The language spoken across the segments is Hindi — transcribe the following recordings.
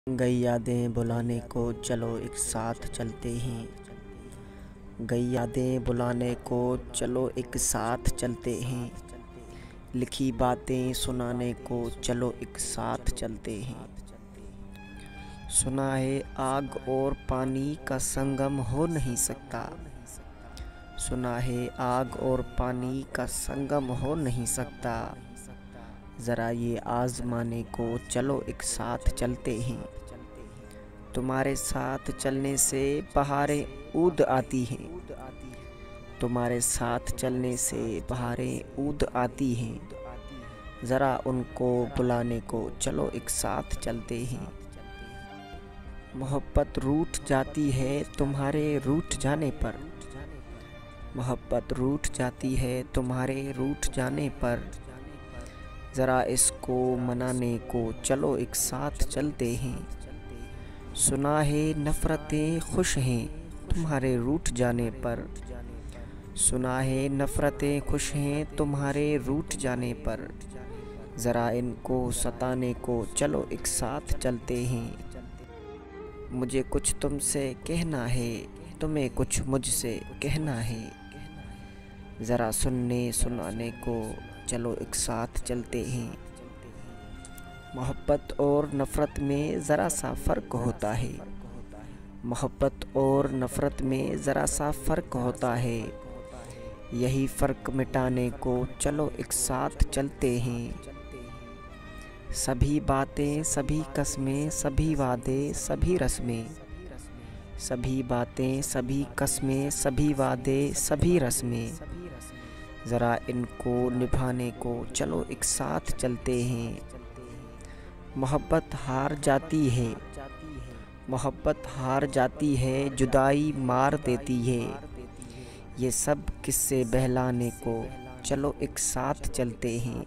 गई यादें बुलाने को चलो एक साथ चलते हैं। गई यादें बुलाने को चलो एक साथ चलते हैं। लिखी बातें सुनाने को चलो एक साथ चलते हैं। सुना है आग और पानी का संगम हो नहीं सकता। सुना है आग और पानी का संगम हो नहीं सकता। ज़रा ये आज़माने को चलो एक साथ चलते हैं। तुम्हारे साथ चलने से बहारें ऊद आती हैं। तुम्हारे साथ चलने से बहारें ऊद आती हैं। ज़रा उनको बुलाने को चलो एक साथ चलते हैं। मोहब्बत रूठ जाती है तुम्हारे रूठ जाने पर। मोहब्बत रूठ जाती है तुम्हारे रूठ जाने पर। ज़रा इसको मनाने को चलो एक साथ चलते हैं। सुना है नफ़रतें खुश हैं तुम्हारे रूठ जाने पर। सुना है नफ़रतें खुश हैं तुम्हारे रूठ जाने पर। ज़रा इनको सताने को चलो एक साथ चलते हैं। मुझे कुछ तुमसे कहना है, तुम्हें कुछ मुझसे कहना है। ज़रा सुनने सुनाने को चलो एक साथ चलते हैं। मोहब्बत और नफ़रत में ज़रा सा फ़र्क होता है। मोहब्बत और नफ़रत में ज़रा सा फ़र्क होता है। यही फ़र्क मिटाने को चलो एक साथ चलते हैं। सभी बातें सभी कस्में सभी वादे सभी रस्में। सभी बातें सभी कस्में सभी वादे सभी रस्में। ज़रा इनको निभाने को चलो एक साथ चलते हैं। मोहब्बत हार जाती है। मोहब्बत हार जाती है जुदाई मार देती है। ये सब किस्से बहलाने को चलो एक साथ चलते हैं।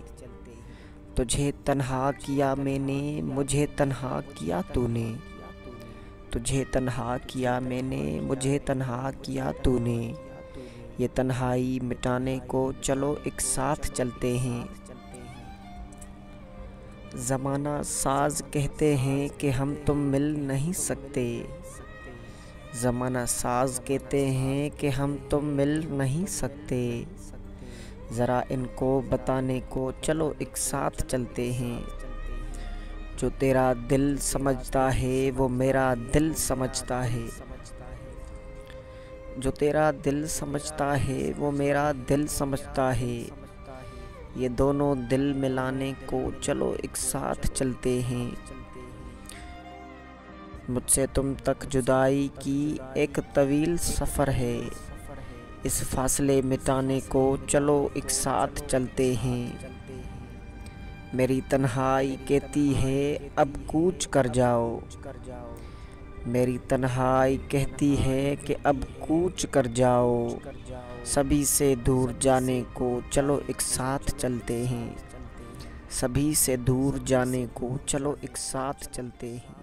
तुझे तन्हा किया मैंने मुझे तन्हा किया तूने। तुझे तन्हा किया मैंने मुझे तन्हा किया तूने। ये तन्हाई मिटाने को चलो एक साथ चलते हैं। ज़माना साज कहते हैं कि हम तुम मिल नहीं सकते। ज़माना साज कहते हैं कि हम तुम मिल नहीं सकते। ज़रा इनको बताने को चलो एक साथ चलते हैं। जो तेरा दिल समझता है वो मेरा दिल समझता है। जो तेरा दिल समझता है वो मेरा दिल समझता है। ये दोनों दिल मिलाने को चलो एक साथ चलते हैं। मुझसे तुम तक जुदाई की एक तवील सफ़र है। इस फासले मिटाने को चलो एक साथ चलते हैं। मेरी तन्हाई कहती है अब कूच कर जाओ। मेरी तन्हाई कहती है कि अब कूच कर जाओ। सभी से दूर जाने को चलो एक साथ चलते हैं। सभी से दूर जाने को चलो एक साथ चलते हैं।